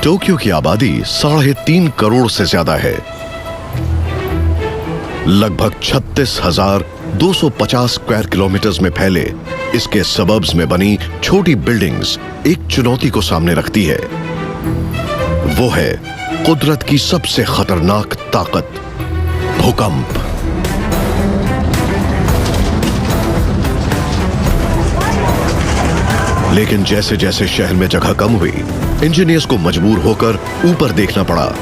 Tokyo की आबादी 3.5 करोड़ से ज्यादा है। लगभग 36,250 स्क्वायर किलोमीटर्स में फैले इसके सबर्ब्स में बनी छोटी बिल्डिंग्स एक चुनौती को सामने रखती है। वो है कुदरत की सबसे खतरनाक ताकत, भूकंप। लेकिन जैसे जैसे शहर में जगह कम हुई, इंजीनियर्स को मजबूर होकर ऊपर देखना पड़ा।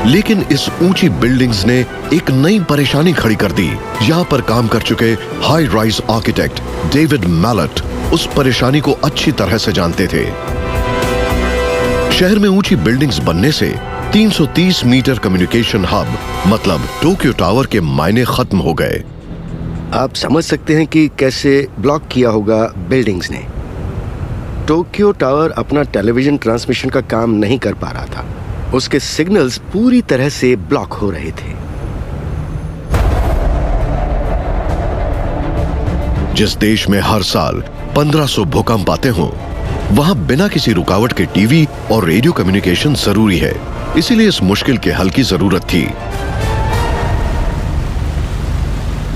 लेकिन इस ऊंची बिल्डिंग्स ने एक नई परेशानी खड़ी कर दी। यहां पर काम कर चुके high rise architect David Mallet उस परेशानी को अच्छी तरह से जानते थे। शहर में ऊंची बिल्डिंग्स बनने से 330 मीटर कम्युनिकेशन हब मतलब टोक्यो टावर के मायने खत्म हो गए। आप समझ सकते हैं कि कैसे ब्लॉक किया होगा बिल्डिंग्स ने। टोक्यो टावर अपना टेलीविजन ट्रांसमिशन का काम नहीं कर पा रहा था। उसके सिग्नल्स पूरी तरह से ब्लॉक हो रहे थे। जिस देश में हर साल 1500 भूकंप आते हों, वहां बिना किसी रुकावट के टीवी और रेडियो कम्युनिकेशन जरूरी है। इसीलिए इस मुश्किल के हल की जरूरत थी।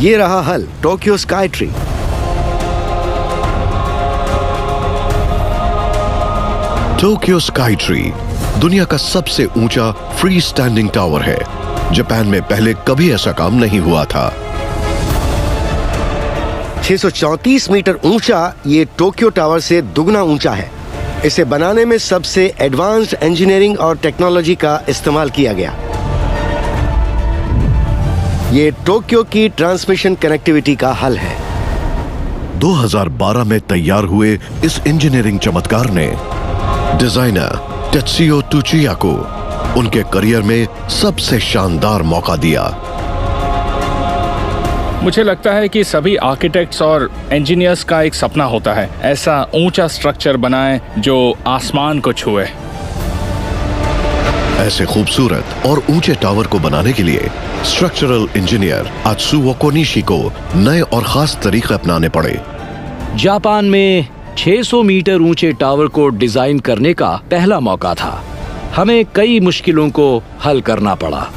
ये रहा हल, Tokyo sky tree. Tokyo sky tree दुनिया का सबसे ऊंचा फ्री स्टैंडिंग टावर है। जापान में पहले कभी ऐसा काम नहीं हुआ था। 634 मीटर ऊंचा ये टोक्यो टावर से दुगना ऊंचा है। इसे बनाने में सबसे एडवांस्ड इंजीनियरिंग और टेक्नोलॉजी का इस्तेमाल किया गया। ये टोक्यो की ट्रांसमिशन कनेक्टिविटी का हल है। 2012 में तैयार हुए इस इंजीनियरिंग चमत्कार ने डिजाइनर टेत्सुयो तुचिया को उनके करियर में सबसे शानदार मौका दिया। मुझे लगता है कि सभी आर्किटेक्ट्स और इंजीनियर्स का एक सपना होता है, ऐसा ऊंचा स्ट्रक्चर बनाएं जो आसमान को छुए। ऐसे खूबसूरत और ऊंचे टावर को बनाने के लिए स्ट्रक्चरल इंजीनियर आत्सुओ कोनिशी को नए और खास तरीके अपनाने पड़े। जापान में 600 मीटर ऊंचे टावर को डिजाइन करने का पहला मौका था। हमें कई मुश्किलों को हल करना पड़ा।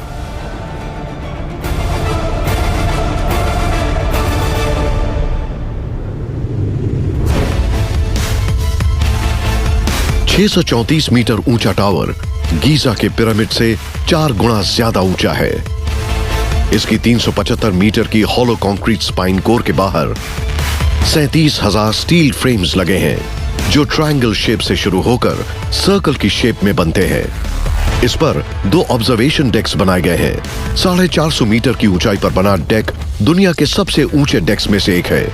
,634 मीटर ऊंचा टावर गीजा के पिरामिड से 4 गुना ज्यादा ऊंचा है। इसकी 375 मीटर की हॉलो कंक्रीट स्पाइन कोर के बाहर 37,000 स्टील फ्रेम्स लगे हैं जो ट्रायंगल शेप से शुरू होकर सर्कल की शेप में बनते हैं। इस पर 2 ऑब्जर्वेशन डेक्स बनाए गए हैं। 450 मीटर की ऊंचाई पर बना डेक दुनिया के सबसे ऊंचे डेक्स में से एक है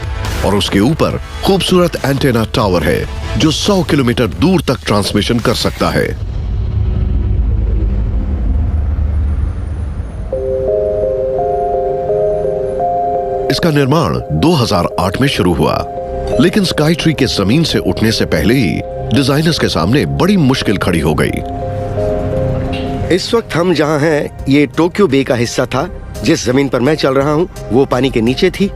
और उसके ऊपर खूबसूरत एंटेना टावर है जो 100 किलोमीटर दूर तक ट्रांसमिशन कर सकता है। इसका निर्माण 2008 में शुरू हुआ, लेकिन स्काई ट्री के जमीन से उठने से पहले ही डिजाइनर्स के सामने बड़ी मुश्किल खड़ी हो गई। इस वक्त हम जहां हैं, ये टोक्यो बे का हिस्सा था। जिस जमीन पर मैं चल रहा हूं, वो पानी के नीचे थी।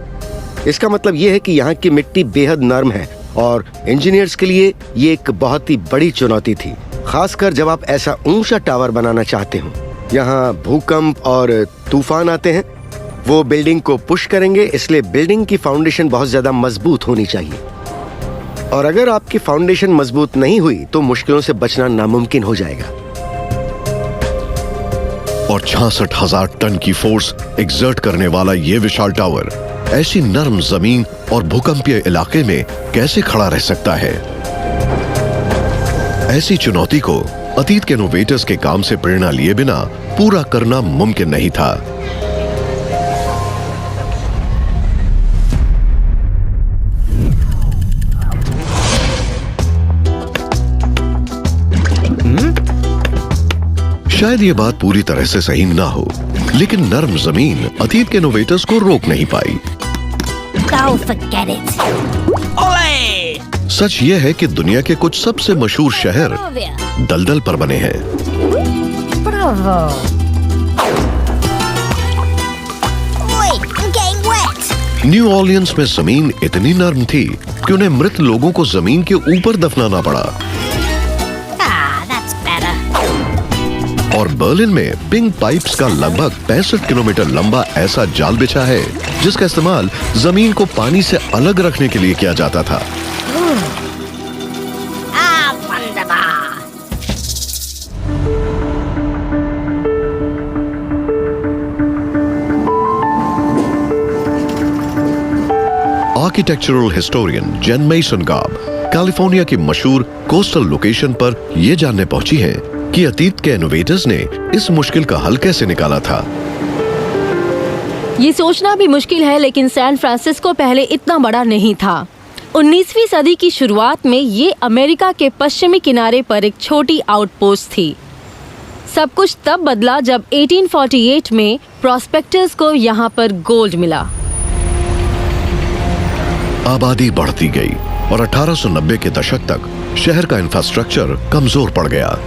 इसका मतलब ये है कि यहाँ की मिट्टी बेहद नरम है और इंजीनियर्स के लिए ये एक बहुत ही बड़ी चुनौती थी, खासकर जब आप ऐसा ऊंचा टावर बनाना चाहते हो। यहाँ भूकंप और तूफान आते हैं, वो बिल्डिंग को पुश करेंगे, इसलिए बिल्डिंग की फाउंडेशन बहुत ज्यादा मजबूत होनी चाहिए। और अगर आपकी फाउंडेशन मजबूत नहीं हुई तो मुश्किलों से बचना नामुमकिन हो जाएगा। और 66,000 टन की फोर्स एक्सर्ट करने वाला ये विशाल टावर ऐसी नरम जमीन और भूकंपीय इलाके में कैसे खड़ा रह सकता है? ऐसी चुनौती को अतीत के इनोवेटर्स के काम से प्रेरणा लिए बिना पूरा करना मुमकिन नहीं था। शायद ये बात पूरी तरह से सही ना हो, लेकिन नरम जमीन अतीत के इनोवेटर्स को रोक नहीं पाई। Oh, forget it. सच ये है कि दुनिया के कुछ सबसे मशहूर शहर दलदल पर बने हैं। Bravo. Oi, I'm getting wet. New Orleans में जमीन इतनी नरम थी कि उन्हें मृत लोगों को जमीन के ऊपर दफनाना पड़ा। Ah, that's better. और बर्लिन में पिंक पाइप्स का लगभग 65 किलोमीटर लंबा ऐसा जाल बिछा है जिसका इस्तेमाल जमीन को पानी से अलग रखने के लिए किया जाता था। Ah, wunderbar. आर्किटेक्चरल हिस्टोरियन जेन मेसन गाब कैलिफोर्निया की मशहूर कोस्टल लोकेशन पर यह जानने पहुंची है कि अतीत के इनोवेटर्स ने इस मुश्किल का हल कैसे निकाला था। ये सोचना भी मुश्किल है, लेकिन सैन फ्रांसिस्को पहले इतना बड़ा नहीं था। 19वीं सदी की शुरुआत में ये अमेरिका के पश्चिमी किनारे पर एक छोटी आउटपोस्ट थी। सब कुछ तब बदला जब 1848 में प्रॉस्पेक्टर्स को यहाँ पर गोल्ड मिला। आबादी बढ़ती गई और 1890 के दशक तक शहर का इंफ्रास्ट्रक्चर कमजोर पड़ गया।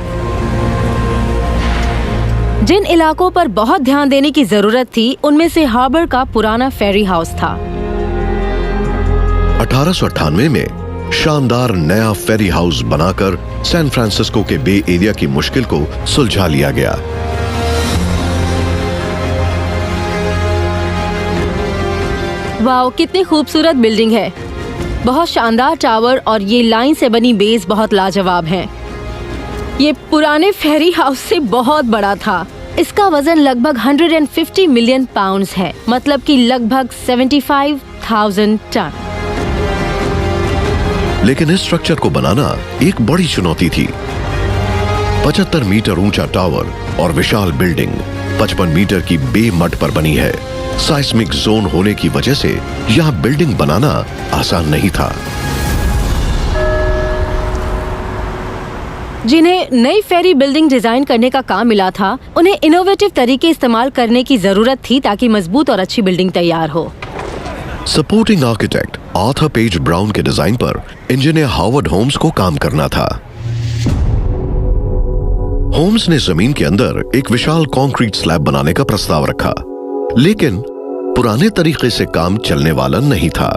जिन इलाकों पर बहुत ध्यान देने की जरूरत थी उनमें से हार्बर का पुराना फेरी हाउस था। 1898 में शानदार नया फेरी हाउस बनाकर सैन फ्रांसिस्को के बे एरिया की मुश्किल को सुलझा लिया गया। वाओ, कितनी खूबसूरत बिल्डिंग है। बहुत शानदार टावर और ये लाइन से बनी बेस बहुत लाजवाब हैं। ये पुराने फेरी हाउस से बहुत बड़ा था। इसका वजन लगभग 150 मिलियन पाउंड्स है, मतलब कि लगभग 75,000 टन। लेकिन इस स्ट्रक्चर को बनाना एक बड़ी चुनौती थी। 75 मीटर ऊंचा टावर और विशाल बिल्डिंग 55 मीटर की बे मड पर बनी है। साइस्मिक जोन होने की वजह से यहाँ बिल्डिंग बनाना आसान नहीं था। जिन्हें नई फेरी बिल्डिंग डिजाइन करने का काम मिला था, उन्हें इनोवेटिव तरीके इस्तेमाल करने की जरूरत थी ताकि मजबूत और अच्छी बिल्डिंग तैयार हो। Supporting architect Arthur page brown के डिजाइन पर इंजीनियर हार्वर्ड होम्स को काम करना था। होम्स ने जमीन के अंदर एक विशाल कंक्रीट स्लैब बनाने का प्रस्ताव रखा, लेकिन पुराने तरीके से काम चलने वाला नहीं था।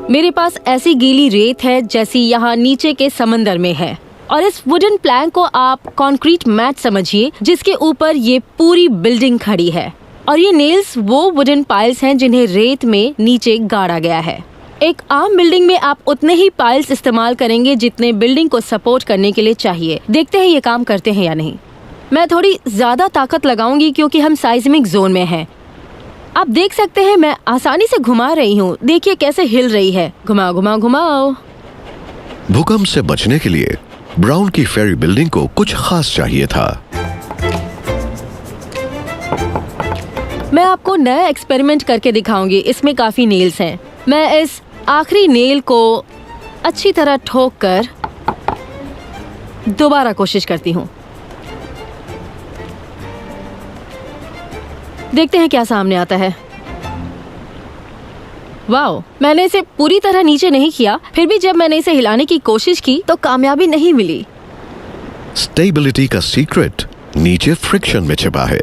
मेरे पास ऐसी गीली रेत है जैसी यहाँ नीचे के समंदर में है, और इस वुडन प्लैंक को आप कंक्रीट मैट समझिए जिसके ऊपर ये पूरी बिल्डिंग खड़ी है। और ये नेल्स वो वुडन पाइल्स हैं जिन्हें रेत में नीचे गाड़ा गया है। एक आम बिल्डिंग में आप उतने ही पाइल्स इस्तेमाल करेंगे जितने बिल्डिंग को सपोर्ट करने के लिए चाहिए। देखते हैं ये काम करते हैं या नहीं। मैं थोड़ी ज्यादा ताकत लगाऊंगी क्योंकि हम साइज्मिक जोन में हैं। आप देख सकते हैं मैं आसानी से घुमा रही हूँ। देखिए कैसे हिल रही है। घुमाओ घुमाओ घुमाओ। भूकंप से बचने के लिए ब्राउन की फेरी बिल्डिंग को कुछ खास चाहिए था। मैं आपको नया एक्सपेरिमेंट करके दिखाऊंगी। इसमें काफी नेल्स हैं। मैं इस आखिरी नेल को अच्छी तरह ठोक कर दोबारा कोशिश करती हूँ। देखते हैं क्या सामने आता है। वाओ, मैंने इसे पूरी तरह नीचे नहीं किया, फिर भी जब मैंने इसे हिलाने की कोशिश की तो कामयाबी नहीं मिली। स्टेबिलिटी का सीक्रेट नीचे फ्रिक्शन में छिपा है।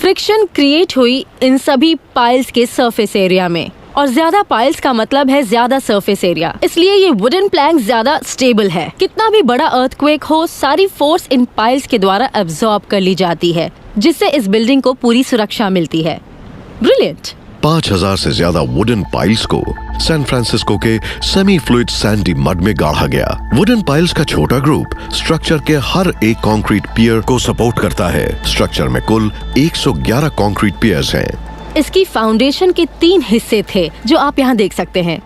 फ्रिक्शन क्रिएट हुई इन सभी पाइल्स के सरफेस एरिया में, और ज्यादा पाइल्स का मतलब है ज्यादा सरफेस एरिया। इसलिए ये वुडन प्लैंक ज्यादा स्टेबल है। कितना भी बड़ा अर्थक्वेक हो, सारी फोर्स इन पाइल्स के द्वारा एब्जॉर्ब कर ली जाती है, जिससे इस बिल्डिंग को पूरी सुरक्षा मिलती है। ब्रिलियंट। 5000 से ज्यादा वुडन पाइल्स को सैन फ्रांसिस्को के सेमी फ्लूइड सैंडी मड में गाढ़ा गया। वुडन पाइल्स का छोटा ग्रुप स्ट्रक्चर के हर एक कंक्रीट पियर को सपोर्ट करता है। स्ट्रक्चर में कुल 111 कंक्रीट पियर्स हैं। इसकी फाउंडेशन के 3 हिस्से थे जो आप यहाँ देख सकते हैं।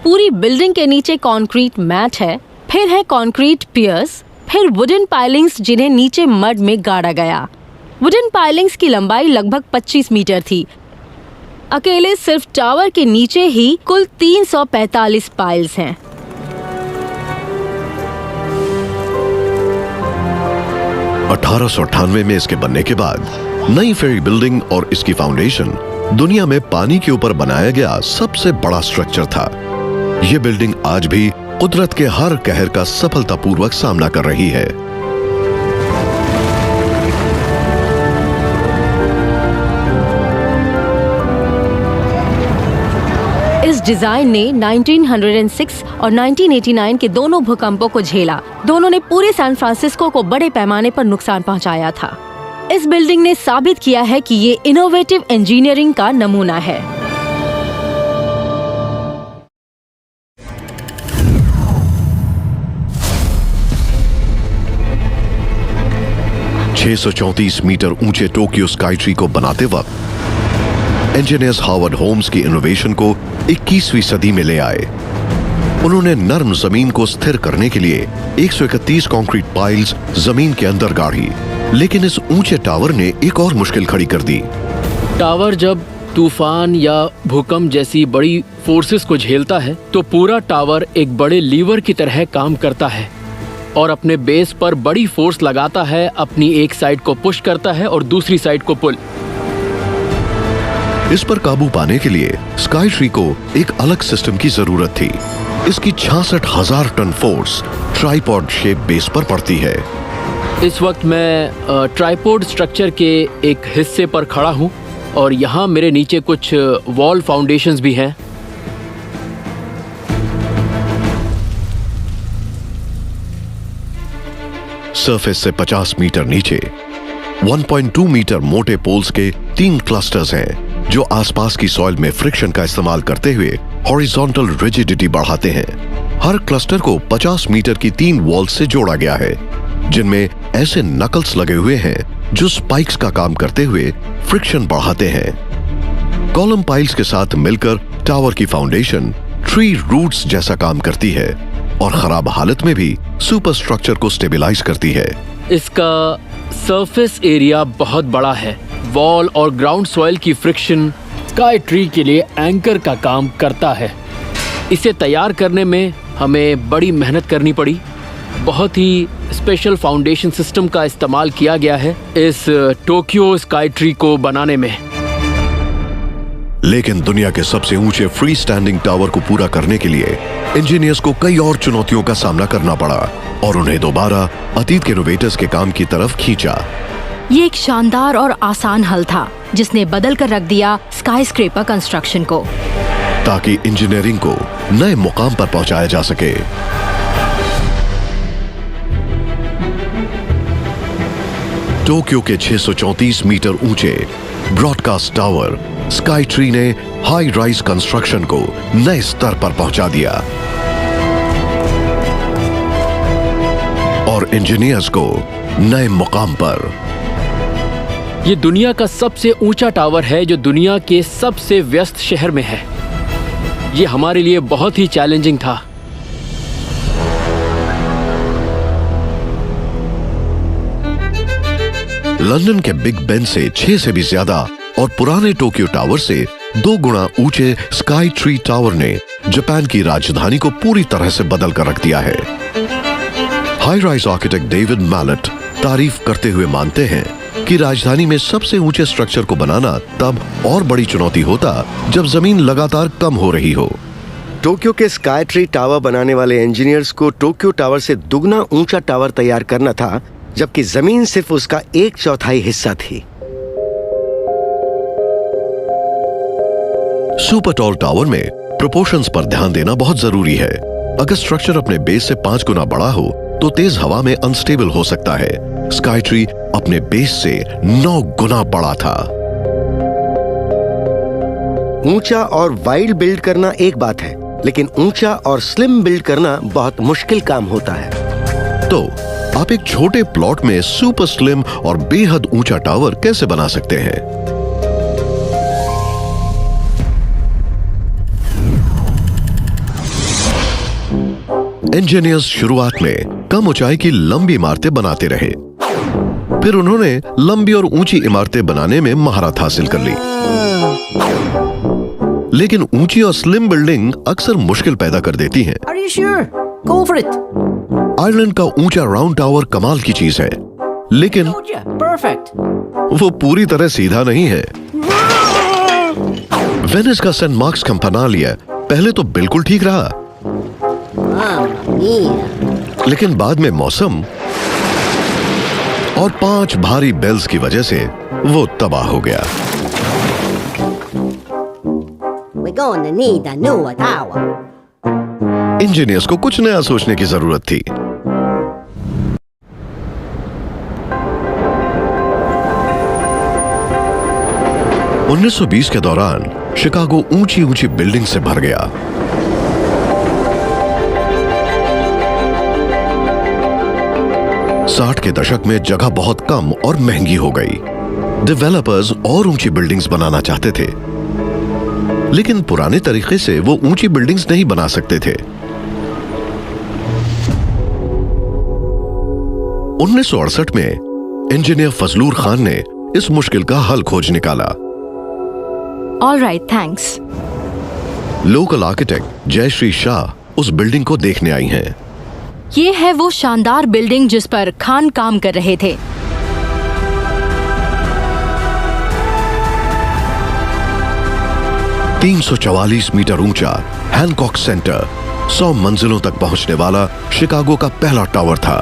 पूरी बिल्डिंग के नीचे कंक्रीट मैट है, फिर है कंक्रीट पियर्स, फिर वुडन पाइलिंग्स जिन्हें नीचे मड में गाड़ा गया। वुडन पाइलिंग्स की लंबाई लगभग 25 मीटर थी। अकेले सिर्फ टावर के नीचे ही कुल 345 पाइल्स हैं। (1898) में इसके बनने के बाद नई फेरी बिल्डिंग और इसकी फाउंडेशन दुनिया में पानी के ऊपर बनाया गया सबसे बड़ा स्ट्रक्चर था। यह बिल्डिंग आज भी कुदरत के हर कहर का सफलतापूर्वक सामना कर रही है। इस डिजाइन ने 1906 और 1989 के दोनों भूकंपों को झेला। दोनों ने पूरे सैन फ्रांसिस्को को बड़े पैमाने पर नुकसान पहुंचाया था। इस बिल्डिंग ने साबित किया है कि ये इनोवेटिव इंजीनियरिंग का नमूना है। $634 मीटर ऊंचे टोक्यो स्काई ट्री को बनाते वक्त इंजीनियर्स हार्वर्ड होम्स की इनोवेशन को 21वीं सदी में ले आए। उन्होंने नर्म जमीन को स्थिर करने के लिए 131 कंक्रीट पाइल्स जमीन के अंदर गाड़ी, लेकिन इस ऊंचे टावर ने एक और मुश्किल खड़ी कर दी। टावर जब तूफान या भूकंप जैसी बड़ी फोर्सेस को झेलता है तो पूरा टावर एक बड़े लीवर की तरह काम करता है और अपने बेस पर बड़ी फोर्स लगाता है, अपनी एक साइड को पुश करता है और दूसरी साइड को पुल। इस पर काबू पाने के लिए स्काई ट्री को एक अलग सिस्टम की जरूरत थी। इसकी 66,000 ton force tripod shape base पर पड़ती है। इस वक्त मैं ट्राइपॉड स्ट्रक्चर के एक हिस्से पर खड़ा हूँ और यहाँ मेरे नीचे कुछ वॉल फाउंडेशंस भी हैं। सरफेस से 50 मीटर नीचे 1.2 मीटर मोटे पोल्स के 3 क्लस्टर्स हैं जो आसपास की सॉइल में फ्रिक्शन का इस्तेमाल करते हुए हॉरिजॉन्टल रिजिडिटी बढ़ाते हैं। हर क्लस्टर को 50 मीटर की 3 वॉल्स से जोड़ा गया है जिनमें ऐसे नकल्स लगे हुए हैं जो स्पाइक्स का काम करते हुए फ्रिक्शन बढ़ाते हैं। कॉलम पाइल्स के साथ मिलकर टावर की फाउंडेशन ट्री रूट्स जैसा काम करती है और खराब हालत में भी सुपर स्ट्रक्चर को स्टेबलाइज करती है। इसका सरफेस एरिया बहुत बड़ा है। वॉल और ग्राउंड सॉइल की फ्रिक्शन स्काई ट्री के लिए एंकर का काम करता है। इसे तैयार करने में हमें बड़ी मेहनत करनी पड़ी। बहुत ही स्पेशल फाउंडेशन सिस्टम का इस्तेमाल किया गया है इस टोक्यो स्काई ट्री को बनाने में। लेकिन दुनिया के सबसे ऊंचे फ्री स्टैंडिंग टावर को पूरा करने के लिए इंजीनियर्स को कई और चुनौतियों का सामना करना पड़ा और उन्हें दोबारा अतीत के इनोवेटर्स के काम की तरफ खींचा। ये एक शानदार और आसान हल था जिसने बदल कर रख दिया स्काई स्क्रेपर कंस्ट्रक्शन को, ताकि इंजीनियरिंग को नए मुकाम पर पहुंचाया जा सके। टोक्यो के 634 मीटर ऊंचे ब्रॉडकास्ट टावर स्काई ट्री ने हाई राइज कंस्ट्रक्शन को नए स्तर पर पहुंचा दिया और इंजीनियर्स को नए मुकाम पर। ये दुनिया का सबसे ऊंचा टावर है जो दुनिया के सबसे व्यस्त शहर में है। ये हमारे लिए बहुत ही चैलेंजिंग था। लंदन के बिग बेन से 6 से भी ज्यादा और पुराने टोक्यो टावर से 2 गुना ऊंचे स्काई ट्री टावर ने जापान की राजधानी को पूरी तरह से बदल कर रख दिया है। High rise architect David Mallet तारीफ करते हुए मानते हैं कि राजधानी में सबसे ऊंचे स्ट्रक्चर को बनाना तब और बड़ी चुनौती होता जब जमीन लगातार कम हो रही हो। टोक्यो के स्काई ट्री टावर बनाने वाले इंजीनियर्स को टोक्यो टावर से दुगना ऊंचा टावर तैयार करना था, जबकि जमीन सिर्फ उसका 1/4 हिस्सा थी। सुपर टॉल टावर में प्रोपोर्शंस पर ध्यान देना बहुत जरूरी है। अगर स्ट्रक्चर अपने बेस से 5 गुना बड़ा हो तो तेज हवा में अनस्टेबल हो सकता है। स्काई ट्री अपने बेस से 9 गुना बड़ा था। ऊंचा और वाइड बिल्ड करना एक बात है, लेकिन ऊंचा और स्लिम बिल्ड करना बहुत मुश्किल काम होता है। तो आप एक छोटे प्लॉट में सुपर स्लिम और बेहद ऊंचा टावर कैसे बना सकते हैं? इंजीनियर्स शुरुआत में कम ऊंचाई की लंबी इमारतें बनाते रहे, फिर उन्होंने लंबी और ऊंची इमारतें बनाने में महारत हासिल कर ली। लेकिन ऊंची और स्लिम बिल्डिंग अक्सर मुश्किल पैदा कर देती हैं। Are you sure? Go for it. Ireland का ऊंचा राउंड टावर कमाल की चीज है, लेकिन Told ya. Perfect. वो पूरी तरह सीधा नहीं है। वेनिस का सेंट मार्क्स कैंपनालिया पहले तो बिल्कुल ठीक रहा, लेकिन बाद में मौसम और 5 भारी बेल्स की वजह से वो तबाह हो गया। we're gonna need a newer tower. Engineers को कुछ नया सोचने की जरूरत थी। उन्नीस 1920 के दौरान शिकागो ऊंची ऊंची बिल्डिंग से भर गया। साठ के दशक में जगह बहुत कम और महंगी हो गई। डेवलपर्स और ऊंची बिल्डिंग्स बनाना चाहते थे, लेकिन पुराने तरीके से वो ऊंची बिल्डिंग्स नहीं बना सकते थे। 1968 में इंजीनियर फजलूर खान ने इस मुश्किल का हल खोज निकाला। Alright, thanks. Local architect Jayshree Shah उस बिल्डिंग को देखने आई हैं। ये है वो शानदार बिल्डिंग जिस पर खान काम कर रहे थे। $344 मीटर ऊंचा हैनकॉक सेंटर 100 मंजिलों तक पहुंचने वाला शिकागो का पहला टावर था।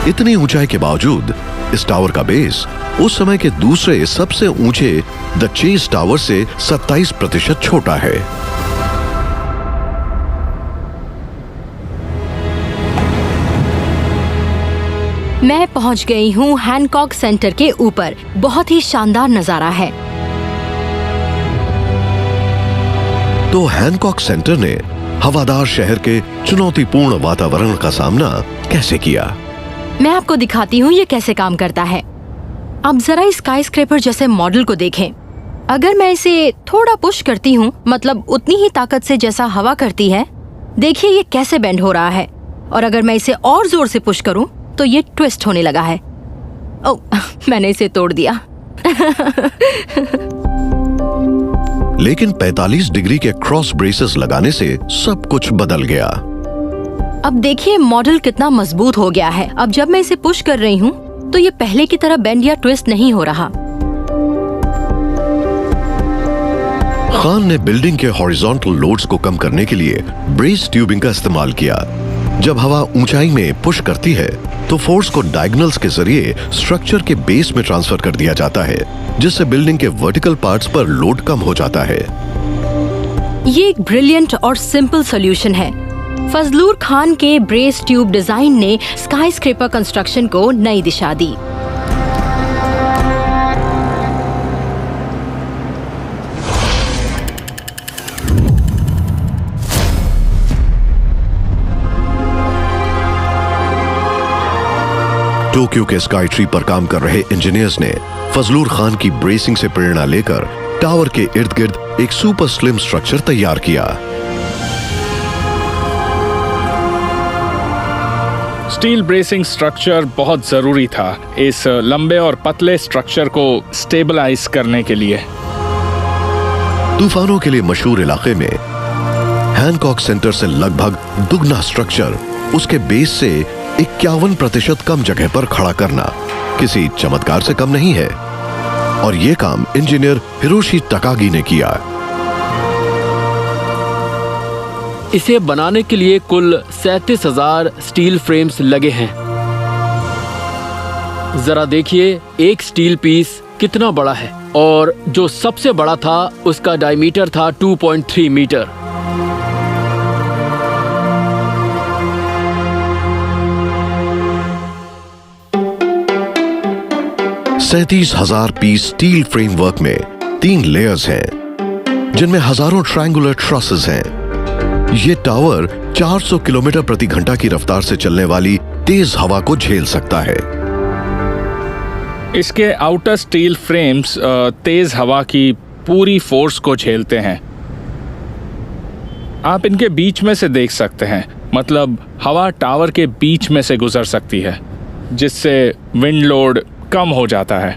इतनी ऊंचाई के बावजूद इस टावर का बेस उस समय के दूसरे सबसे ऊंचे द चेज टावर से 27% छोटा है। मैं पहुंच गई हूँ हैनकॉक सेंटर के ऊपर। बहुत ही शानदार नजारा है। तो हैनकॉक सेंटर ने हवादार शहर के चुनौतीपूर्ण वातावरण का सामना कैसे किया? मैं आपको दिखाती हूँ ये कैसे काम करता है। अब जरा इस स्काईस्क्रेपर जैसे मॉडल को देखें। अगर मैं इसे थोड़ा पुश करती हूँ, मतलब उतनी ही ताकत से जैसा हवा करती है, देखिए ये कैसे बेंड हो रहा है। और अगर मैं इसे और जोर से पुश करूँ तो ये ट्विस्ट होने लगा है। ओह, मैंने इसे तोड़ दिया। लेकिन 45 डिग्री के क्रॉस ब्रेसेस लगाने से सब कुछ बदल गया। अब देखिए मॉडल कितना मजबूत हो गया है। अब जब मैं इसे पुश कर रही हूँ तो ये पहले की तरह बेंड या ट्विस्ट नहीं हो रहा। खान ने बिल्डिंग के हॉरिजॉन्टल लोड्स को कम करने के लिए ब्रेस ट्यूबिंग का इस्तेमाल किया। जब हवा ऊंचाई में पुश करती है तो फोर्स को डायगोनल्स के जरिए स्ट्रक्चर के बेस में ट्रांसफर कर दिया जाता है, जिससे बिल्डिंग के वर्टिकल पार्ट्स पर लोड कम हो जाता है। ये एक ब्रिलियंट और सिंपल सॉल्यूशन है। फजलूर खान के ब्रेस ट्यूब डिजाइन ने स्काईस्क्रेपर कंस्ट्रक्शन को नई दिशा दी। टोक्यो के स्काई ट्री पर काम कर रहे इंजीनियर्स ने फजलूर खान की ब्रेसिंग से प्रेरणा लेकर टावर के इर्द गिर्द एक सुपर स्लिम स्ट्रक्चर तैयार किया। स्टील ब्रेसिंग स्ट्रक्चर बहुत जरूरी था इस लंबे और पतले स्ट्रक्चर को स्टेबलाइज करने के लिए। तूफानों के लिए मशहूर इलाके में हैनकॉक सेंटर से लगभग दुगना स्ट्रक्चर उसके बेस से 51% कम जगह पर खड़ा करना किसी चमत्कार से कम नहीं है, और यह काम इंजीनियर हिरोशी तकागी ने किया। इसे बनाने के लिए कुल 37,000 स्टील फ्रेम्स लगे हैं। जरा देखिए एक स्टील पीस कितना बड़ा है, और जो सबसे बड़ा था उसका डायमीटर था 2.3 मीटर। सैंतीस 37,000 पीस स्टील फ्रेमवर्क में 3 लेयर्स हैं, जिनमें हजारों ट्रायंगुलर ट्रसेस हैं। ये टावर 400 किलोमीटर प्रति घंटा की रफ्तार से चलने वाली तेज हवा को झेल सकता है। इसके आउटर स्टील फ्रेम्स तेज हवा की पूरी फोर्स को झेलते हैं। आप इनके बीच में से देख सकते हैं, मतलब हवा टावर के बीच में से गुजर सकती है, जिससे विंड लोड कम हो जाता है।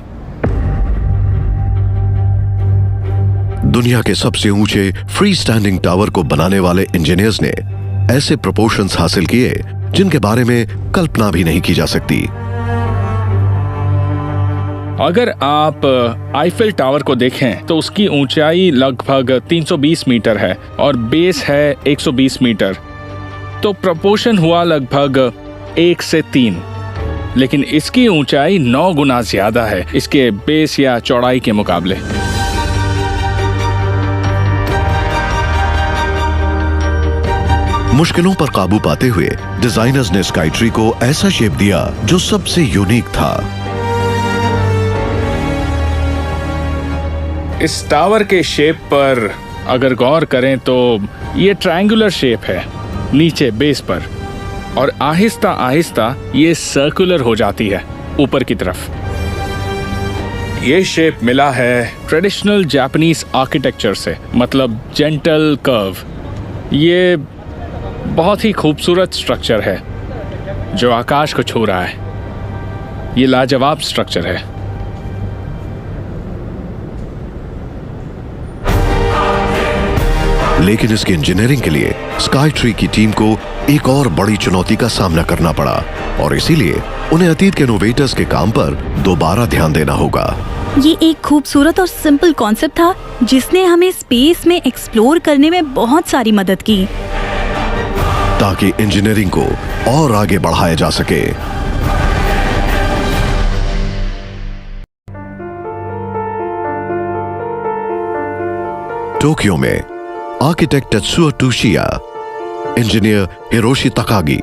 दुनिया के सबसे ऊंचे फ्री स्टैंडिंग टावर को बनाने वाले इंजीनियर्स ने ऐसे प्रोपोर्शंस हासिल किए जिनके बारे में कल्पना भी नहीं की जा सकती। अगर आप आईफिल टावर को देखें तो उसकी ऊंचाई लगभग 320 मीटर है और बेस है 120 मीटर, तो प्रोपोर्शन हुआ लगभग 1 से 3। लेकिन इसकी ऊंचाई 9 गुना ज्यादा है इसके बेस या चौड़ाई के मुकाबले। मुश्किलों पर काबू पाते हुए डिजाइनर्स ने स्काई ट्री को ऐसा शेप दिया जो सबसे यूनिक था। इस टावर के शेप पर अगर गौर करें तो ये ट्रायंगुलर शेप है नीचे बेस पर, और आहिस्ता आहिस्ता ये सर्कुलर हो जाती है ऊपर की तरफ। ये शेप मिला है ट्रेडिशनल जापानीज आर्किटेक्चर से, मतलब जेंटल कर्व। ये बहुत ही खूबसूरत स्ट्रक्चर है जो आकाश को छू रहा है। ये लाजवाब स्ट्रक्चर है। लेकिन इसकी इंजीनियरिंग के लिए स्काई ट्री की टीम को एक और बड़ी चुनौती का सामना करना पड़ा, और इसीलिए उन्हें अतीत के इनोवेटर्स के काम पर दोबारा ध्यान देना होगा। ये एक खूबसूरत और सिंपल कॉन्सेप्ट था जिसने हमें स्पेस में एक्सप्लोर करने में बहुत सारी मदद की, ताकि इंजीनियरिंग को और आगे बढ़ाया जा सके। टोक्यो में आर्किटेक्ट तेत्सुओ टोशिया, इंजीनियर हिरोशी तकागी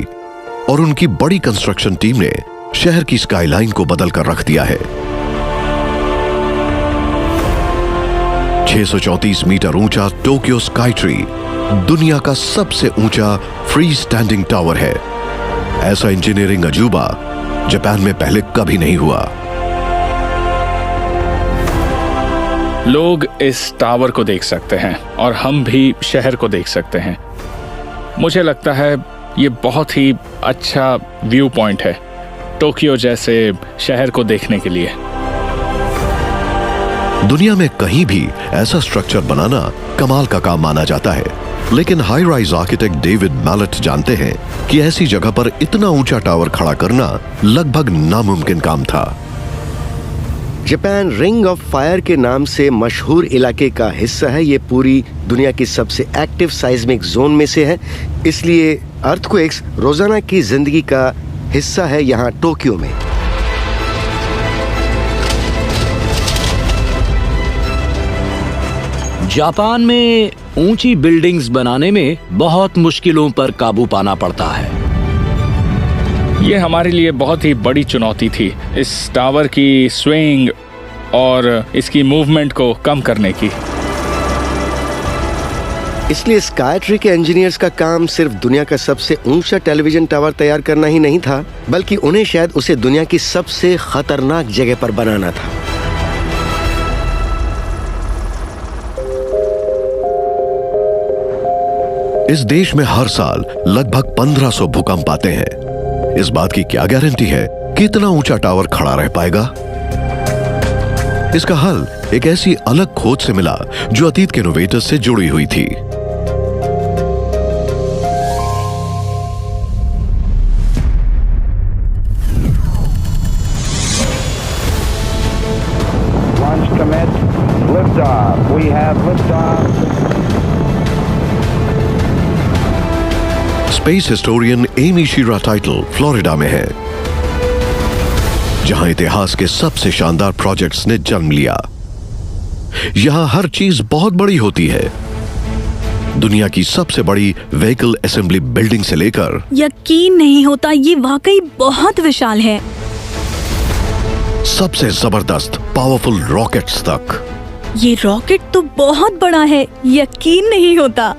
और उनकी बड़ी कंस्ट्रक्शन टीम ने शहर की स्काईलाइन को बदल कर रख दिया है। 634 मीटर ऊंचा टोक्यो स्काई ट्री दुनिया का सबसे ऊंचा फ्री स्टैंडिंग टावर है। ऐसा इंजीनियरिंग अजूबा जापान में पहले कभी नहीं हुआ। लोग इस टावर को देख सकते हैं और हम भी शहर को देख सकते हैं। मुझे लगता है ये बहुत ही अच्छा व्यू पॉइंट है टोक्यो जैसे शहर को देखने के लिए। दुनिया में कहीं भी ऐसा स्ट्रक्चर बनाना कमाल का काम माना जाता है, लेकिन high rise architect David Mallet जानते हैं कि ऐसी जगह पर इतना ऊंचा टावर खड़ा करना लगभग नामुमकिन काम था। जापान रिंग ऑफ फायर के नाम से मशहूर इलाके का हिस्सा है। ये पूरी दुनिया की सबसे एक्टिव साइज्मिक जोन में से है, इसलिए अर्थक्वेक्स रोजाना की जिंदगी का हिस्सा है यहाँ टोक्यो में। जापान में ऊंची बिल्डिंग्स बनाने में बहुत मुश्किलों पर काबू पाना पड़ता है। ये हमारे लिए बहुत ही बड़ी चुनौती थी, इस टावर की स्विंग और इसकी मूवमेंट को कम करने की। इसलिए स्काई ट्री के इंजीनियर्स का काम सिर्फ दुनिया का सबसे ऊंचा टेलीविजन टावर तैयार करना ही नहीं था, बल्कि उन्हें शायद उसे दुनिया की सबसे खतरनाक जगह पर बनाना था। इस देश में हर साल लगभग 1500 भूकंप आते हैं। इस बात की क्या गारंटी है कि इतना ऊंचा टावर खड़ा रह पाएगा? इसका हल एक ऐसी अलग खोज से मिला जो अतीत के इनोवेटर्स से जुड़ी हुई थी। Launch commit. Liftoff. We have liftoff. Space historian Amy Shira Teitel Florida में है, जहां इतिहास के सबसे शानदार प्रोजेक्ट्स ने जन्म लिया। यहां हर चीज बहुत बड़ी होती है, दुनिया की सबसे बड़ी व्हीकल असेंबली बिल्डिंग से लेकर यकीन नहीं होता, ये वाकई बहुत विशाल है। सबसे जबरदस्त पावरफुल रॉकेट्स तक। ये रॉकेट तो बहुत बड़ा है, यकीन नहीं होता।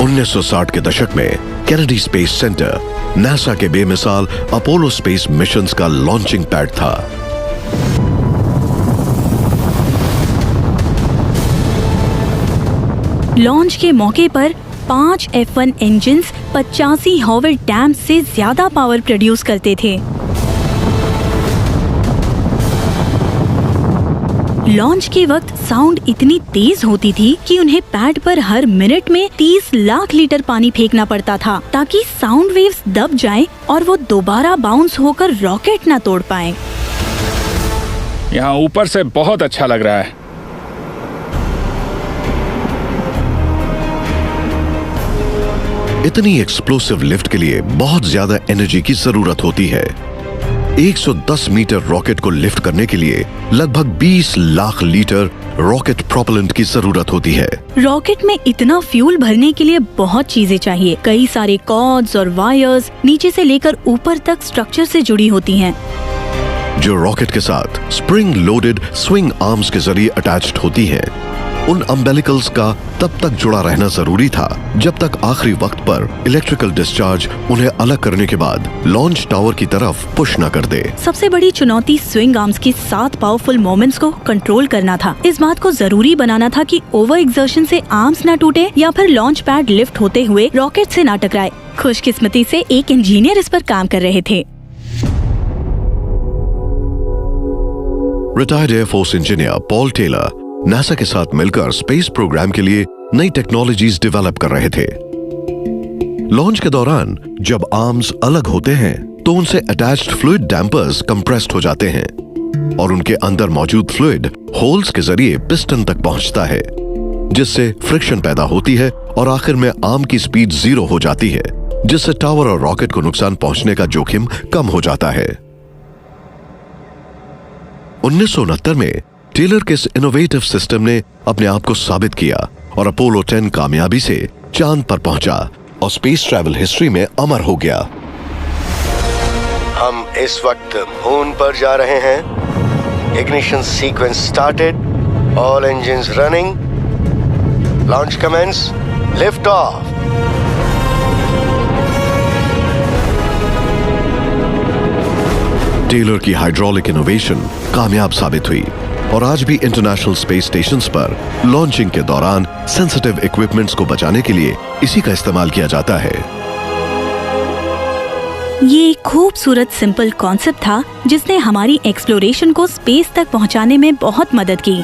1960 के दशक में कैनेडी स्पेस सेंटर नासा के बेमिसाल अपोलो स्पेस मिशंस का लॉन्चिंग पैड था। लॉन्च के मौके पर 5 F1 इंजिन्स 85 हॉवर्ड डैम से ज्यादा पावर प्रोड्यूस करते थे। लॉन्च के वक्त साउंड इतनी तेज होती थी कि उन्हें पैड पर हर मिनट में 30 लाख लीटर पानी फेंकना पड़ता था ताकि साउंड वेव्स दब जाएं और वो दोबारा बाउंस होकर रॉकेट ना तोड़ पाएं। यहाँ ऊपर से बहुत अच्छा लग रहा है। इतनी एक्सप्लोसिव लिफ्ट के लिए बहुत ज्यादा एनर्जी की जरूरत होती है। 110 मीटर रॉकेट को लिफ्ट करने के लिए लगभग 20 लाख लीटर रॉकेट प्रोपेलेंट की जरूरत होती है। रॉकेट में इतना फ्यूल भरने के लिए बहुत चीजें चाहिए। कई सारे कॉर्ड्स और वायर्स नीचे से लेकर ऊपर तक स्ट्रक्चर से जुड़ी होती हैं, जो रॉकेट के साथ स्प्रिंग लोडेड स्विंग आर्म्स के जरिए अटैच्ड होती हैं। उन अम्बेलिकल्स का तब तक जुड़ा रहना जरूरी था जब तक आखिरी वक्त पर इलेक्ट्रिकल डिस्चार्ज उन्हें अलग करने के बाद लॉन्च टावर की तरफ पुश न कर दे। सबसे बड़ी चुनौती स्विंग आर्म्स की 7 पावरफुल मोमेंट्स को कंट्रोल करना था। इस बात को जरूरी बनाना था कि ओवर एक्सर्शन से आर्म्स न टूटे या फिर लॉन्च पैड लिफ्ट होते हुए रॉकेट से न टकराए। खुशकिस्मती से एक इंजीनियर इस पर काम कर रहे थे। Retired air force engineer Paul Taylor NASA के साथ मिलकर स्पेस प्रोग्राम के लिए नई टेक्नोलॉजीज डेवलप कर रहे थे। लॉन्च के दौरान जब आर्म्स अलग होते हैं तो उनसे अटैच्ड फ्लूइड डैम्पर्स कंप्रेस्ड हो जाते हैं और उनके अंदर मौजूद फ्लूइड होल्स के जरिए पिस्टन तक पहुंचता है, जिससे फ्रिक्शन पैदा होती है और आखिर में आर्म की स्पीड 0 हो जाती है, जिससे टावर और रॉकेट को नुकसान पहुंचने का जोखिम कम हो जाता है। 1969 में टेलर के इस इनोवेटिव सिस्टम ने अपने आप को साबित किया और अपोलो 10 कामयाबी से चांद पर पहुंचा और स्पेस ट्रैवल हिस्ट्री में अमर हो गया। हम इस वक्त मून पर जा रहे हैं। Ignition sequence started, all engines running, launch commence, liftoff. Taylor की हाइड्रोलिक इनोवेशन कामयाब साबित हुई और आज भी इंटरनेशनल स्पेस स्टेशंस पर लॉन्चिंग के दौरान सेंसिटिव इक्विपमेंट्स को बचाने के लिए इसी का इस्तेमाल किया जाता है। ये एक खूबसूरत सिंपल कॉन्सेप्ट था जिसने हमारी एक्सप्लोरेशन को स्पेस तक पहुंचाने में बहुत मदद की।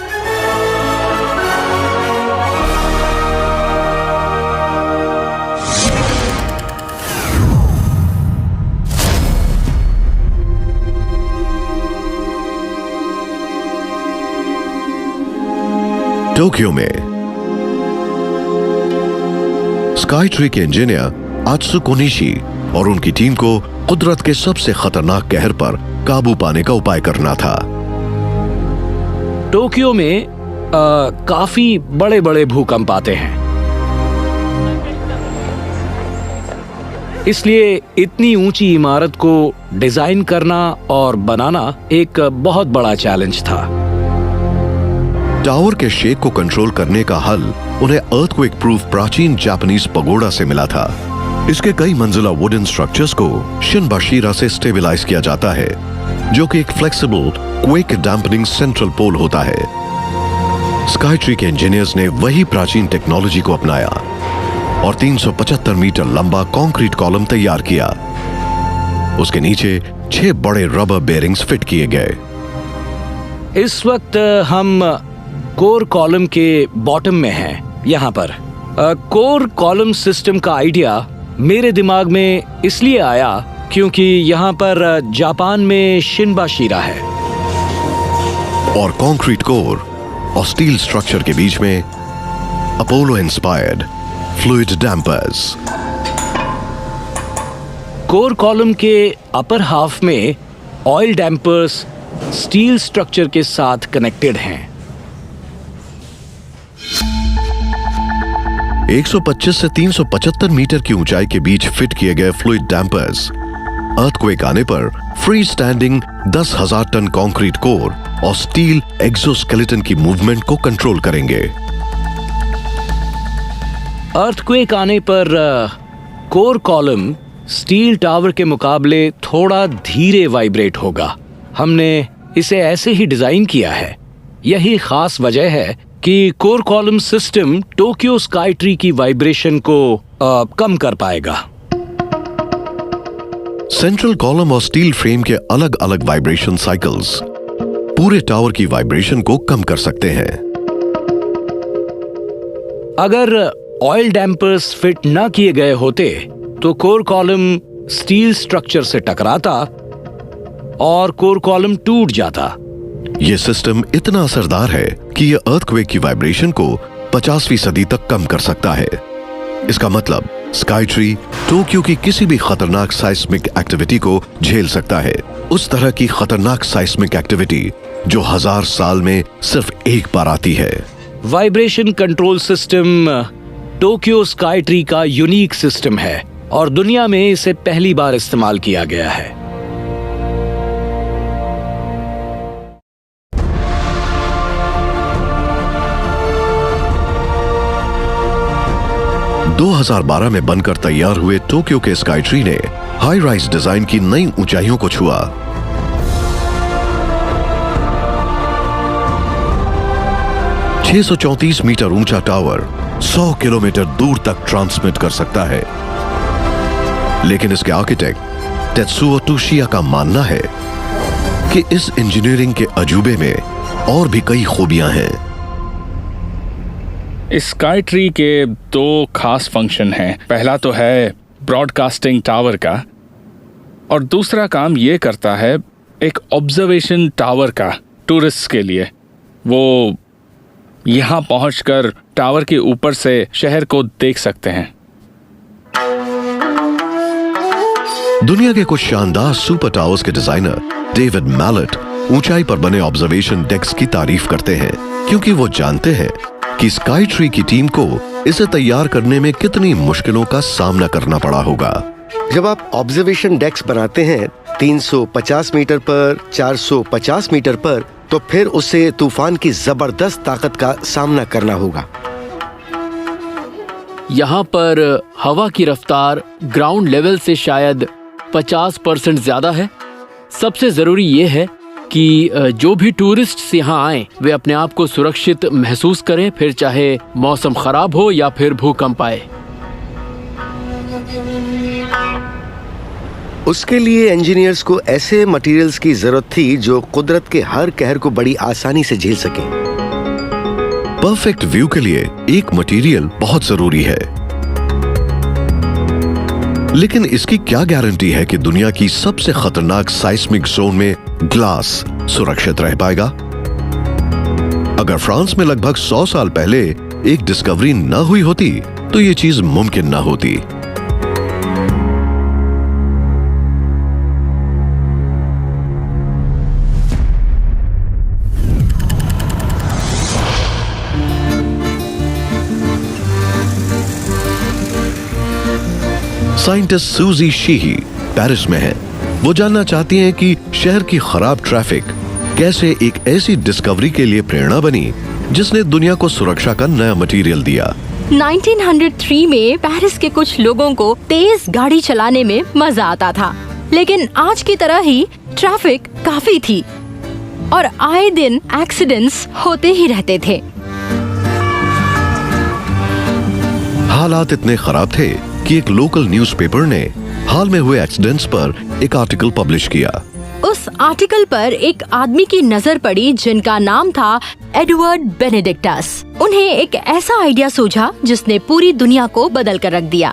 टोक्यो में स्काईट्री के इंजीनियर आत्सुको निशी और उनकी टीम को कुदरत के सबसे खतरनाक कहर पर काबू पाने का उपाय करना था। टोक्यो में काफी बड़े बड़े भूकंप आते हैं, इसलिए इतनी ऊंची इमारत को डिजाइन करना और बनाना एक बहुत बड़ा चैलेंज था। टावर के शेक को कंट्रोल करने का हल उन्हें अर्थक्वेक प्रूफ प्राचीन जापानीज पगोडा से मिला था। इसके कई मंजिला वुडन स्ट्रक्चर्स को शिनबाशिरा से स्टेबलाइज किया जाता है, जो कि एक फ्लेक्सिबल क्वेक डैम्पनिंग सेंट्रल पोल होता है। स्काईट्री के इंजीनियर्स ने वही प्राचीन टेक्नोलॉजी को अपनाया और 375 मीटर लंबा कंक्रीट कॉलम तैयार किया। उसके नीचे 6 बड़े रबर बेयरिंग्स फिट किए गए। इस वक्त हम कोर कॉलम के बॉटम में हैं। यहाँ पर कोर कॉलम सिस्टम का आइडिया मेरे दिमाग में इसलिए आया क्योंकि यहाँ पर जापान में शिनबाशिरा है और कंक्रीट कोर और स्टील स्ट्रक्चर के बीच में Apollo inspired fluid dampers. Core column के अपर हाफ में ऑयल डैम्पर्स स्टील स्ट्रक्चर के साथ कनेक्टेड हैं। 125 से 375 मीटर की ऊंचाई के बीच फिट किए गए फ्लूइड डैम्पर्स अर्थक्वेक आने पर free standing 10,000 ton concrete core और स्टील एक्सोस्केलेटन की मूवमेंट को कंट्रोल करेंगे। अर्थक्वेक आने पर कोर कॉलम स्टील टावर के मुकाबले थोड़ा धीरे वाइब्रेट होगा। हमने इसे ऐसे ही डिजाइन किया है। यही खास वजह है कि core column system Tokyo Skytree की वाइब्रेशन को कम कर पाएगा। सेंट्रल कॉलम और स्टील फ्रेम के अलग अलग वाइब्रेशन साइकिल्स पूरे टावर की वाइब्रेशन को कम कर सकते हैं। अगर ऑयल डैम्पर्स फिट न किए गए होते तो कोर कॉलम स्टील स्ट्रक्चर से टकराता और कोर कॉलम टूट जाता। यह सिस्टम इतना असरदार है कि यह अर्थक्वेक की वाइब्रेशन को 50वीं सदी तक कम कर सकता है। इसका मतलब स्काईट्री टोक्यो की किसी भी खतरनाक साइस्मिक एक्टिविटी को झेल सकता है उस तरह की खतरनाक साइस्मिक एक्टिविटी जो 1000 साल में सिर्फ एक बार आती है। Vibration control system Tokyo sky tree का यूनिक सिस्टम है और दुनिया में इसे पहली बार इस्तेमाल किया गया है। – 2012 में बनकर तैयार हुए टोक्यो के स्काई ट्री ने हाई राइज डिजाइन की नई ऊंचाइयों को छुआ। – 634 मीटर ऊंचा टावर 100 किलोमीटर दूर तक ट्रांसमिट कर सकता है। लेकिन इसके आर्किटेक्ट तेत्सुओ तोशिया का मानना है कि इस इंजीनियरिंग के अजूबे में और भी कई खूबियां हैं। स्काई ट्री के 2 खास फंक्शन हैं। पहला तो है ब्रॉडकास्टिंग टावर का और दूसरा काम ये करता है एक ऑब्जर्वेशन टावर का टूरिस्ट के लिए। वो यहाँ पहुंचकर टावर के ऊपर से शहर को देख सकते हैं। दुनिया के कुछ शानदार सुपर टावर्स के डिजाइनर डेविड मैलेट ऊंचाई पर बने ऑब्जर्वेशन डेक्स की तारीफ करते हैं क्योंकि वो जानते हैं कि स्काई ट्री की टीम को इसे तैयार करने में कितनी मुश्किलों का सामना करना पड़ा होगा। जब आप ऑब्जर्वेशन डेक्स बनाते हैं 350 मीटर पर, 450 मीटर पर, तो फिर उसे तूफान की जबरदस्त ताकत का सामना करना होगा। यहाँ पर हवा की रफ्तार ग्राउंड लेवल से शायद 50% ज्यादा है। सबसे जरूरी ये है कि जो भी टूरिस्ट्स यहाँ आए वे अपने आप को सुरक्षित महसूस करें, फिर चाहे मौसम खराब हो या फिर भूकंप आए। उसके लिए इंजीनियर्स को ऐसे मटेरियल्स की जरूरत थी जो कुदरत के हर कहर को बड़ी आसानी से झेल सके। परफेक्ट व्यू के लिए एक मटेरियल बहुत जरूरी है, लेकिन इसकी क्या गारंटी है कि दुनिया की सबसे खतरनाक साइस्मिक जोन में ग्लास सुरक्षित रह पाएगा? अगर फ्रांस में लगभग 100 साल पहले एक डिस्कवरी न हुई होती तो ये चीज मुमकिन न होती। साइंटिस्ट सूजी शीही पेरिस में है। वो जानना चाहती हैं कि शहर की खराब ट्रैफिक कैसे एक ऐसी डिस्कवरी के लिए प्रेरणा बनी जिसने दुनिया को सुरक्षा का नया मटेरियल दिया। 1903 में पेरिस के कुछ लोगों को तेज गाड़ी चलाने में मजा आता था, लेकिन आज की तरह ही ट्रैफिक काफी थी और आए दिन एक्सीडेंट्स होते ही रहते थे। हालात इतने खराब थे कि एक लोकल न्यूज़पेपर ने हाल में हुए एक्सीडेंट्स पर एक आर्टिकल पब्लिश किया। उस आर्टिकल पर एक आदमी की नजर पड़ी जिनका नाम था एडवर्ड बेनेडिक्टस। उन्हें एक ऐसा आइडिया सूझा जिसने पूरी दुनिया को बदल कर रख दिया।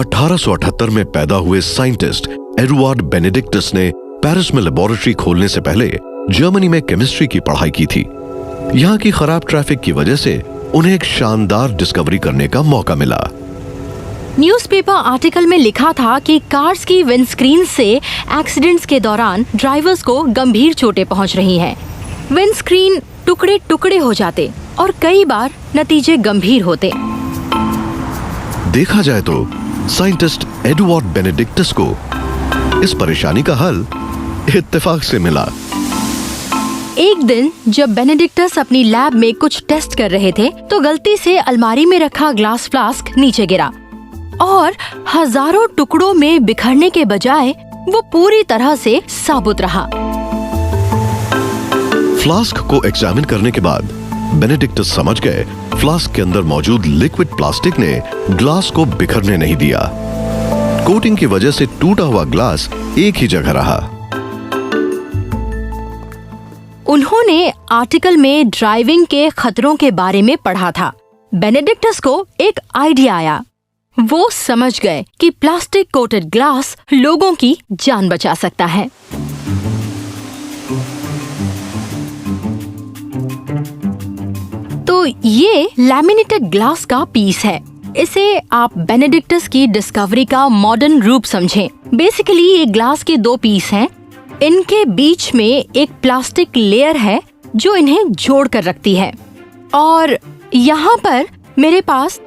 1878 में पैदा हुए साइंटिस्ट एडवर्ड बेनेडिक्टस ने पेरिस में लेबोरेटरी खोलने से पहले जर्मनी में केमिस्ट्री की पढ़ाई की थी। यहाँ की खराब ट्रैफिक की वजह से उन्हें एक शानदार डिस्कवरी करने का मौका मिला। न्यूज़पेपर आर्टिकल में लिखा था कि कार्स की विंडस्क्रीन से एक्सीडेंट्स के दौरान ड्राइवर्स को गंभीर चोटें पहुंच रही हैं। विंडस्क्रीन टुकड़े टुकड़े हो जाते और कई बार नतीजे गंभीर होते। देखा जाए तो साइंटिस्ट एडवर्ड बेनेडिक्टस को इस परेशानी का हल इत्तेफाक से मिला। एक दिन जब बेनेडिक्टस अपनी लैब में कुछ टेस्ट कर रहे थे तो गलती से अलमारी में रखा ग्लास फ्लास्क नीचे गिरा और हजारों टुकड़ों में बिखरने के बजाय वो पूरी तरह से साबुत रहा। फ्लास्क को एग्जामिन करने के बाद बेनेडिक्टस समझ गए फ्लास्क के अंदर मौजूद लिक्विड प्लास्टिक ने ग्लास को बिखरने नहीं दिया। कोटिंग की वजह से टूटा हुआ ग्लास एक ही जगह रहा। उन्होंने आर्टिकल में ड्राइविंग के खतरों के बारे में पढ़ा था। बेनेडिक्टस को एक आइडिया आया। वो समझ गए कि प्लास्टिक कोटेड ग्लास लोगों की जान बचा सकता है। तो ये लैमिनेटेड ग्लास का पीस है। इसे आप बेनेडिक्टस की डिस्कवरी का मॉडर्न रूप समझें। बेसिकली ये ग्लास के दो पीस हैं। इनके बीच में एक प्लास्टिक लेयर है जो इन्हें जोड़ कर रखती है, और यहाँ पर मेरे पास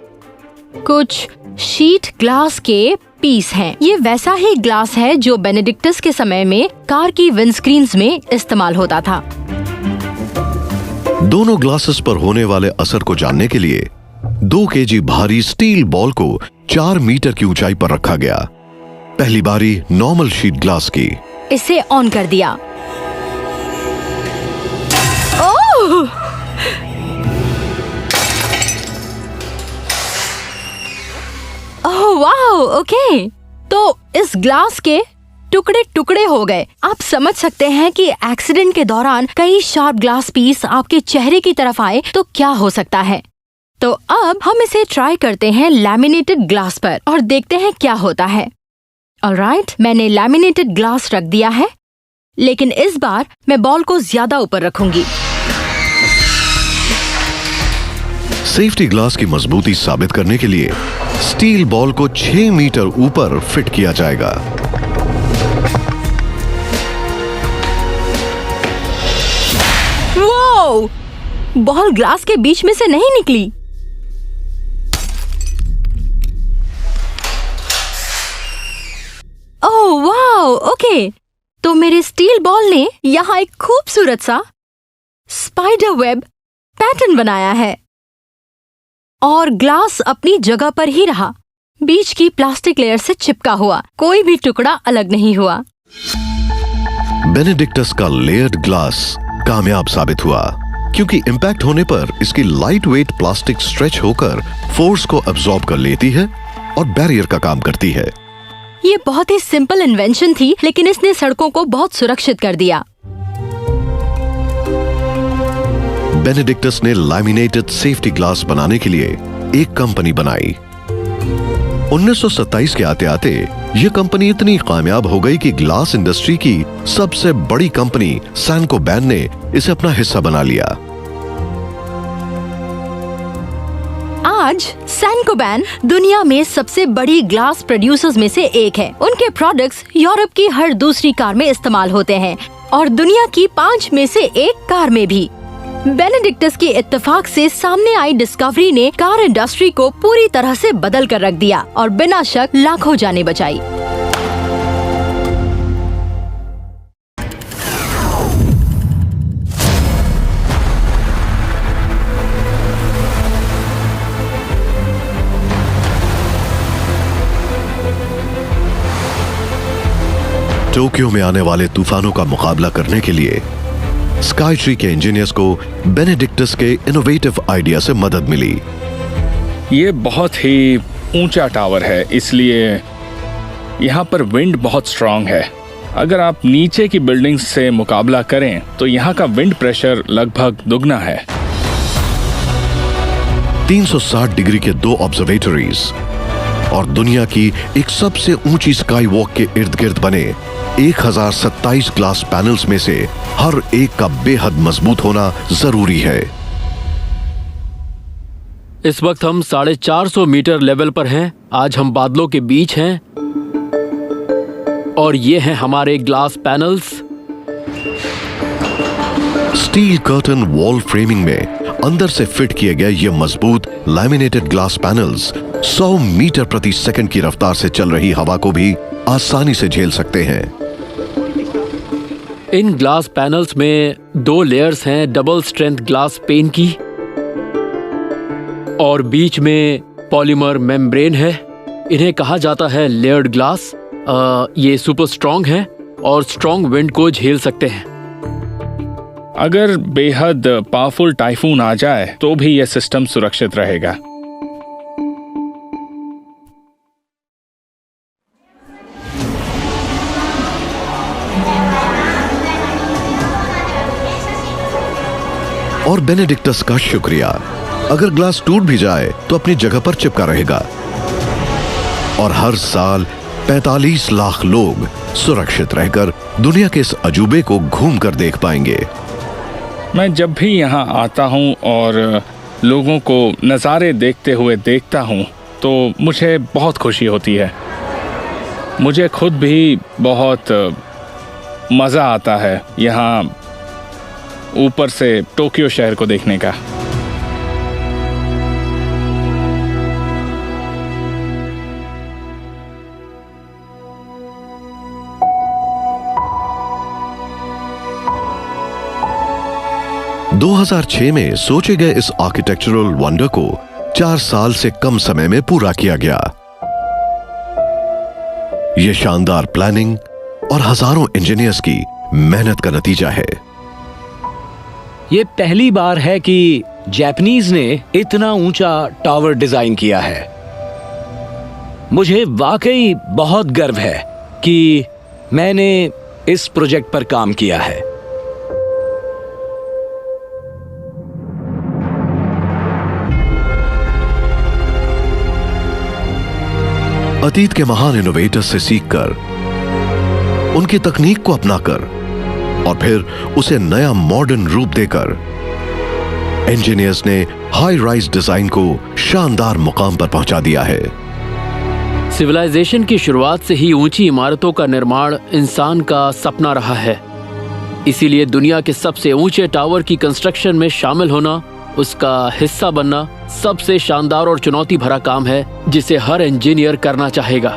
कुछ शीट ग्लास के पीस हैं। ये वैसा ही ग्लास है जो बेनेडिक्टस के समय में कार की विंडस्क्रीन्स में इस्तेमाल होता था। दोनों ग्लासेस पर होने वाले असर को जानने के लिए 2 केजी भारी स्टील बॉल को 4 मीटर की ऊंचाई पर रखा गया। पहली बारी नॉर्मल शीट ग्लास की। इसे ऑन कर दिया। ओह! Oh wow, okay. तो इस ग्लास के टुकड़े टुकड़े हो गए। आप समझ सकते हैं कि एक्सीडेंट के दौरान कई शार्प ग्लास पीस आपके चेहरे की तरफ आए तो क्या हो सकता है। तो अब हम इसे ट्राई करते हैं लैमिनेटेड ग्लास पर और देखते हैं क्या होता है। ऑलराइट, मैंने लैमिनेटेड ग्लास रख दिया है, लेकिन इस बार मैं बॉल को ज्यादा ऊपर रखूंगी। सेफ्टी ग्लास की मजबूती साबित करने के लिए स्टील बॉल को 6 मीटर ऊपर फिट किया जाएगा। वो बॉल ग्लास के बीच में से नहीं निकली। ओह वाओ, ओके। तो मेरे स्टील बॉल ने यहाँ एक खूबसूरत सा स्पाइडर वेब पैटर्न बनाया है, और ग्लास अपनी जगह पर ही रहा, बीच की प्लास्टिक लेयर से चिपका हुआ, कोई भी टुकड़ा अलग नहीं हुआ। बेनेडिक्टस का लेयर्ड ग्लास कामयाब साबित हुआ, क्योंकि इंपैक्ट होने पर इसकी लाइट वेट प्लास्टिक स्ट्रेच होकर फोर्स को अब्सॉर्ब कर लेती है और बैरियर का काम करती है। ये बहुत ही सिंपल इन्वेंशन थी, लेकिन इसने सड़कों को बहुत सुरक्षित कर दिया। बेनेडिक्टस ने लैमिनेटेड सेफ्टी ग्लास बनाने के लिए एक कंपनी बनाई। 1927 के आते आते यह कंपनी इतनी कामयाब हो गई कि ग्लास इंडस्ट्री की सबसे बड़ी कंपनी सैनको-बैन ने इसे अपना हिस्सा बना लिया। आज सैनको-बैन दुनिया में सबसे बड़ी ग्लास प्रोड्यूसर्स में से एक है। उनके प्रोडक्ट्स यूरोप की हर दूसरी कार में इस्तेमाल होते हैं और दुनिया की 5 में से 1 कार में भी। बेनेडिक्टस के इत्तेफाक से सामने आई डिस्कवरी ने कार इंडस्ट्री को पूरी तरह से बदल कर रख दिया और बिना शक लाखों जानें बचाई। टोक्यो में आने वाले तूफानों का मुकाबला करने के लिए स्काईट्री के इंजीनियर्स को बेनेडिक्टस के इनोवेटिव आइडिया से मदद मिली। ये बहुत ही ऊंचा टावर है, इसलिए यहाँ पर विंड बहुत स्ट्रांग है। अगर आप नीचे की बिल्डिंग्स से मुकाबला करें तो यहाँ का विंड प्रेशर लगभग दुगना है। 360 डिग्री के 2 ऑब्जर्वेटरीज और दुनिया की एक सबसे ऊंची स्काई वॉक के इर्द गिर्द बने 1027 ग्लास पैनल्स में से हर एक का बेहद मजबूत होना जरूरी है। इस वक्त हम 450 मीटर लेवल पर हैं। आज हम बादलों के बीच हैं और ये हैं हमारे glass panels. Steel curtain wall framing में अंदर से फिट किए गए ये मजबूत लैमिनेटेड ग्लास पैनल्स 100 मीटर प्रति सेकंड की रफ्तार से चल रही हवा को भी आसानी से झेल सकते हैं। इन ग्लास पैनल्स में 2 लेयर्स हैं डबल स्ट्रेंथ ग्लास पेन की, और बीच में पॉलीमर मेम्ब्रेन है। इन्हें कहा जाता है लेयर्ड ग्लास। ये सुपर स्ट्रॉन्ग है और स्ट्रॉन्ग विंड को झेल सकते हैं। अगर बेहद पावरफुल टाइफून आ जाए तो भी यह सिस्टम सुरक्षित रहेगा। और बेनेडिक्टस का शुक्रिया। अगर ग्लास टूट भी जाए तो अपनी जगह पर चिपका रहेगा और हर साल 45 लाख लोग सुरक्षित रहकर दुनिया के इस अजूबे को घूम कर देख पाएंगे। मैं जब भी यहाँ आता हूँ और लोगों को नज़ारे देखते हुए देखता हूँ तो मुझे बहुत खुशी होती है। मुझे खुद भी बहुत मज़ा आता है यहाँ ऊपर से टोक्यो शहर को देखने का। – 2006 में सोचे गए इस आर्किटेक्चरल वंडर को 4 साल से कम समय में पूरा किया गया। यह शानदार प्लानिंग और हजारों इंजीनियर्स की मेहनत का नतीजा है। ये पहली बार है कि जापानीज ने इतना ऊंचा टावर डिजाइन किया है। मुझे वाकई बहुत गर्व है कि मैंने इस प्रोजेक्ट पर काम किया है। अतीत के महान इनोवेटर्स से सीखकर, उनकी तकनीक को अपनाकर और फिर उसे नया मॉडर्न रूप देकर इंजीनियर्स ने हाई राइज डिजाइन को शानदार मुकाम पर पहुंचा दिया है। सिविलाइजेशन की शुरुआत से ही ऊंची इमारतों का निर्माण इंसान का सपना रहा है। इसीलिए दुनिया के सबसे ऊंचे टावर की कंस्ट्रक्शन में शामिल होना, उसका हिस्सा बनना सबसे शानदार और चुनौती भरा काम है जिसे हर इंजीनियर करना चाहेगा।